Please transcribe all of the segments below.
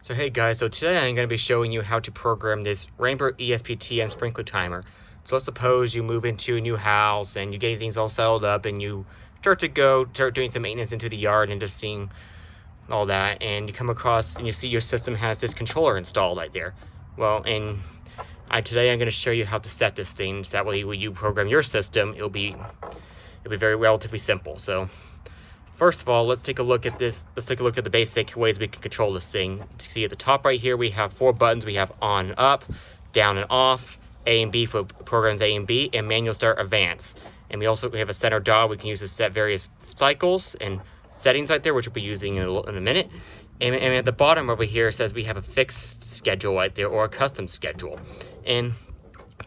So hey guys, so today I'm going to be showing you how to program this Rain Bird ESP-TM sprinkler timer. So let's suppose you move into a new house and you get things all settled up and you start doing some maintenance into the yard and just seeing all that, and you come across and you see your system has this controller installed right there. Well, today I'm going to show you how to set this thing so that way when you program your system, it'll be very relatively simple. So first of all, let's take a look at this. Let's take a look at the basic ways we can control this thing. See at the top right here, we have 4 buttons. We have on and up, down and off, A and B for programs A and B, and manual start advance. And we have a center dial we can use to set various cycles and settings right there, which we'll be using in a minute. And at the bottom over here, it says we have a fixed schedule right there or a custom schedule. And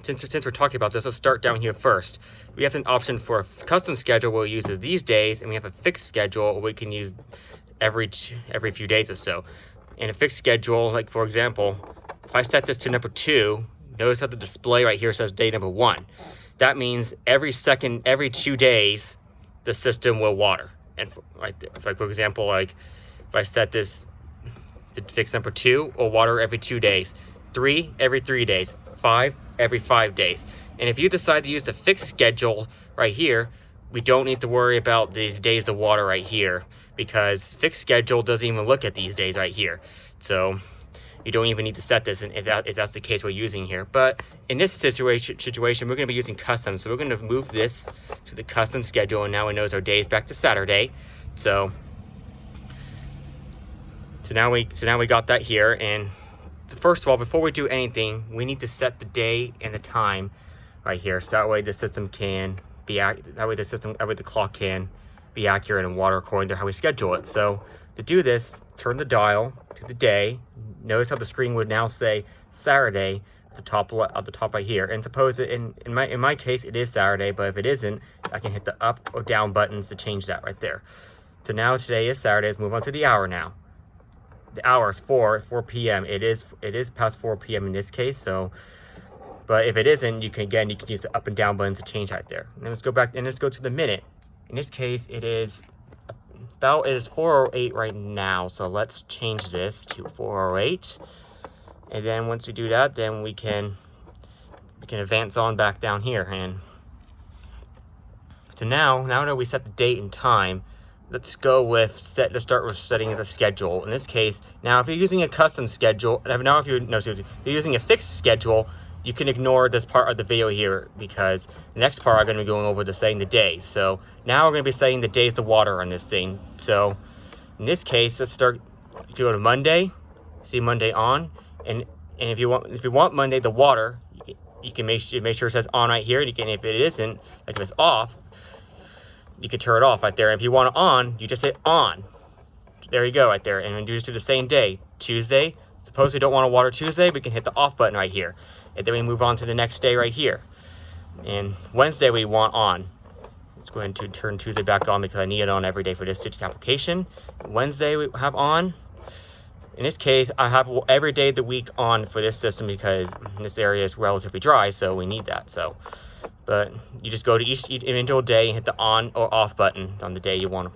since we're talking about this, let's start down here first. We have an option for a custom schedule we'll use these days, and we have a fixed schedule we can use every few days or so. And a fixed schedule, like for example, if I set this to number 2, notice how the display right here says day number 1. That means every 2 days, the system will water. And right there, so like for example, like if I set this to fix number 2, will water every 2 days, 3 every 3 days, 5 every 5 days. And if you decide to use the fixed schedule right here, we don't need to worry about these days of water right here, because fixed schedule doesn't even look at these days right here. So you don't even need to set this if that's the case we're using here. But in this situation we're going to be using custom. So we're going to move this to the custom schedule, and now it knows our day is back to Saturday. So now we got that here. And first of all, before we do anything, we need to set the day and the time right here, so that way the system can be the clock can be accurate and water according to how we schedule it. So to do this, turn the dial to the day. Notice how the screen would now say Saturday at the top right here. And suppose that in my case it is Saturday, but if it isn't, I can hit the up or down buttons to change that right there. So now today is Saturday. Let's move on to the hour now. The hour is 4 p.m. It is past 4 p.m. in this case. So, but if it isn't, you can use the up and down buttons to change right there. And let's go back and let's go to the minute. In this case, it is 4:08 right now. So let's change this to 4:08. And then once we do that, then we can advance on back down here. And so now that we set the date and time, let's start with setting the schedule. In this case, now if you're using a custom schedule, if you're using a fixed schedule, you can ignore this part of the video here, because the next part I'm going to be going over to setting the day. So now we're going to be setting the days to water on this thing. So in this case, let's start. You go to Monday, see Monday on, and if you want Monday to water, you can make sure it says on right here. You can, if it isn't, like if it's off, you can turn it off right there. If you want it on, you just hit on. There you go right there. And do this to the same day. Tuesday, suppose we don't want to water Tuesday, we can hit the off button right here. And then we move on to the next day right here. And Wednesday we want on. Let's go ahead and turn Tuesday back on because I need it on every day for this stitch application. Wednesday we have on. In this case, I have every day of the week on for this system because this area is relatively dry, so we need that. So, but you just go to each individual day and hit the on or off button on the day you want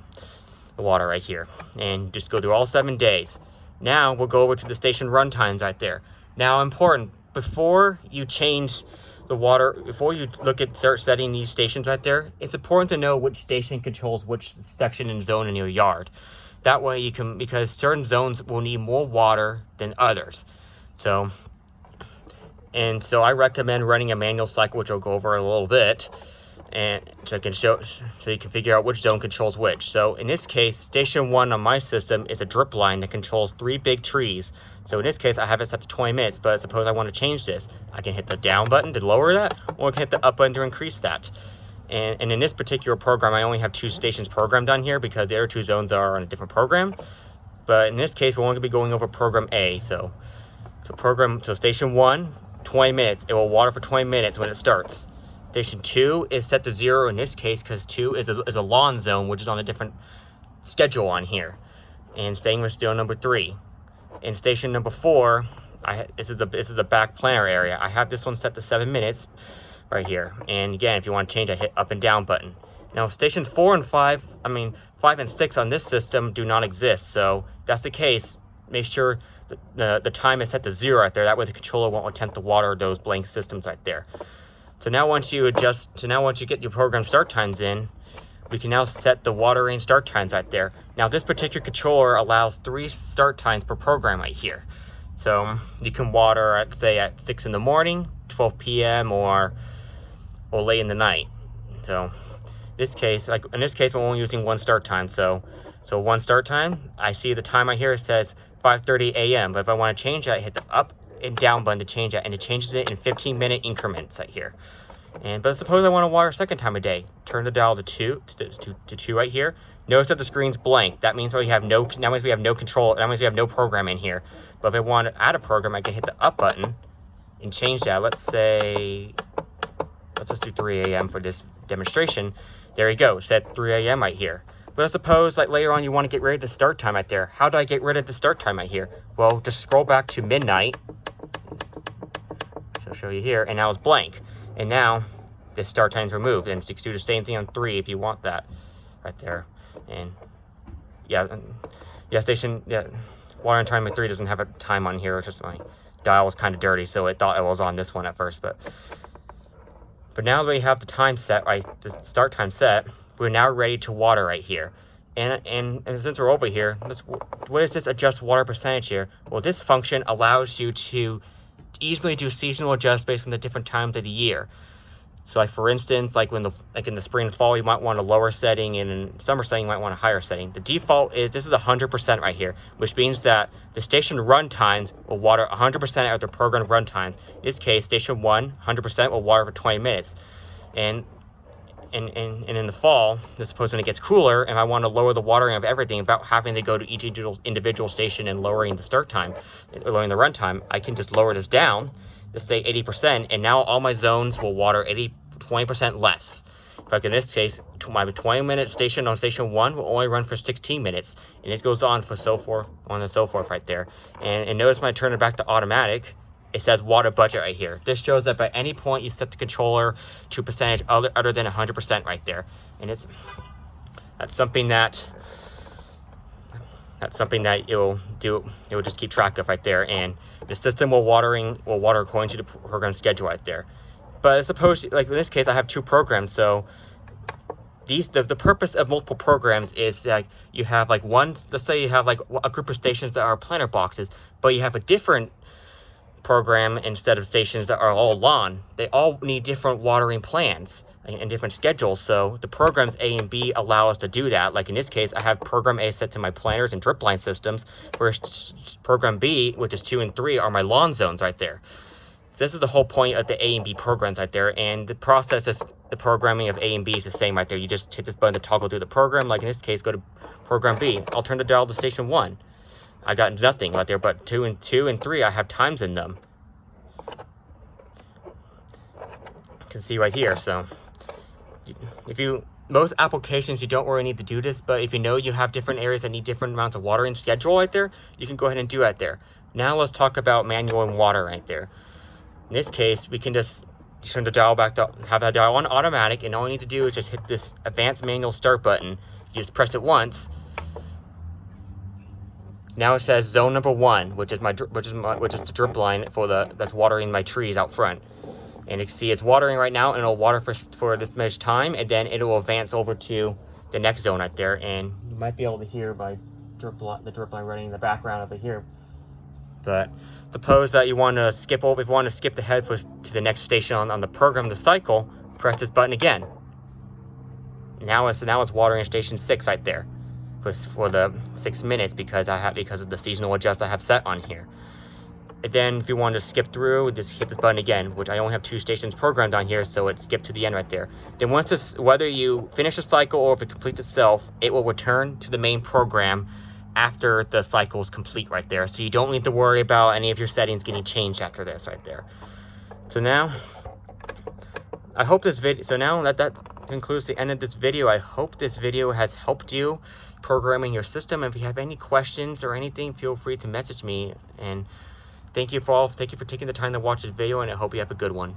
the water right here. And just go through all 7 days. Now we'll go over to the station run times right there. Now important, before you change the water, before you start setting these stations right there, it's important to know which station controls which section and zone in your yard. That way because certain zones will need more water than others. So I recommend running a manual cycle, which I'll go over a little bit, and so you can figure out which zone controls which. So in this case, station 1 on my system is a drip line that controls 3 big trees. So in this case, I have it set to 20 minutes, but suppose I want to change this. I can hit the down button to lower that, or I can hit the up button to increase that. And in this particular program, I only have 2 stations programmed on here because the other 2 zones are on a different program. But in this case, we're only going to be going over program A. So station 1, 20 minutes. It will water for 20 minutes when it starts. Station 2 is set to 0 in this case because 2 is a lawn zone, which is on a different schedule on here. And same with still number 3. In station number 4, this is a back planter area. I have this one set to 7 minutes right here. And again, if you want to change, I hit up and down button. Now stations 4 and 5, 5 and 6 on this system do not exist. So if that's the case, make sure the time is set to 0 right there. That way the controller won't attempt to water those blank systems right there. So now once you get your program start times in, we can now set the watering start times right there. Now this particular controller allows 3 start times per program right here. So you can water at, say, at 6 in the morning, 12 p.m. or late in the night. So in this case, we're only using 1 start time. So 1 start time, I see the time right here, it says 5:30 a.m. But if I want to change that, I hit the up and down button to change that, and it changes it in 15-minute increments right here. But suppose I want to water a second time a day. Turn the dial to 2 right here. Notice that the screen's blank. That means we have no control. That means we have no program in here. But if I want to add a program, I can hit the up button and change that. Let's just do 3 a.m. for this demonstration. There you go. Set 3 a.m. right here. But suppose like later on you want to get rid of the start time right there. How do I get rid of the start time right here? Well, just scroll back to midnight. So I'll show you here, and now it's blank. And now the start time's removed, and you can do the same thing on 3 if you want that right there. And watering time at 3 doesn't have a time on here. It's just my dial was kind of dirty, so it thought it was on this one at first. But now that we have the time set, right, the start time set, we're now ready to water right here. And since we're over here, what is this adjust water percentage here? Well, this function allows you to easily do seasonal adjust based on the different times of the year. So like for instance, like in the spring and fall, you might want a lower setting, and in summer setting, you might want a higher setting. The default is, this is 100% right here, which means that the station run times will water 100% of the program run times. In this case, station 1, 100% will water for 20 minutes. And in the fall, this suppose when it gets cooler, and I want to lower the watering of everything without having to go to each individual station and lowering the start time, lowering the run time, I can just lower this down, just say 80%, and now all my zones will water 20% less. Like in this case, my 20-minute station on station 1 will only run for 16 minutes, and it goes on for so forth right there. And notice when I turn it back to automatic, it says water budget right here. This shows that by any point you set the controller to a percentage other than 100% right there. And that's something that it will just keep track of right there. And the system will water according to the program schedule right there. But suppose, like in this case, I have 2 programs, so the purpose of multiple programs is like you have like let's say you have like a group of stations that are planter boxes, but you have a different program instead of stations that are all lawn. They all need different watering plans and different schedules. So the programs A and B allow us to do that. Like in this case, I have program A set to my planters and drip line systems, whereas program B, which is 2 and 3, are my lawn zones right there. This is the whole point of the A and B programs right there, and the process is the programming of A and B is the same right there. You just hit this button to toggle through the program. Like in this case, go to program B. I'll turn the dial to station 1. I got nothing right there, but 2 and 3, I have times in them. You can see right here. So most applications, you don't really need to do this, but if you know you have different areas that need different amounts of watering schedule right there, you can go ahead and do that there. Now let's talk about manual and water right there. In this case, we can just turn the dial back to have that dial on automatic, and all you need to do is just hit this advanced manual start button. You just press it once. Now it says zone number 1, which is the drip line that's watering my trees out front. And you can see it's watering right now, and it'll water for this much time, and then it will advance over to the next zone right there. And you might be able to hear the drip line running in the background over here. But suppose that you want to skip ahead to the next station on the program, the cycle, press this button again. Now it's watering station 6 right there for the 6 minutes because of the seasonal adjust I have set on here. And then if you want to skip through, just hit this button again, which I only have 2 stations programmed on here, so it skipped to the end right there. Then whether you finish a cycle or if it completes itself, it will return to the main program after the cycle is complete right there. So you don't need to worry about any of your settings getting changed after this right there. So now, I hope this video, so now that concludes the end of this video. I hope this video has helped you programming your system. If you have any questions or anything, feel free to message me. And thank you for taking the time to watch this video, and I hope you have a good one.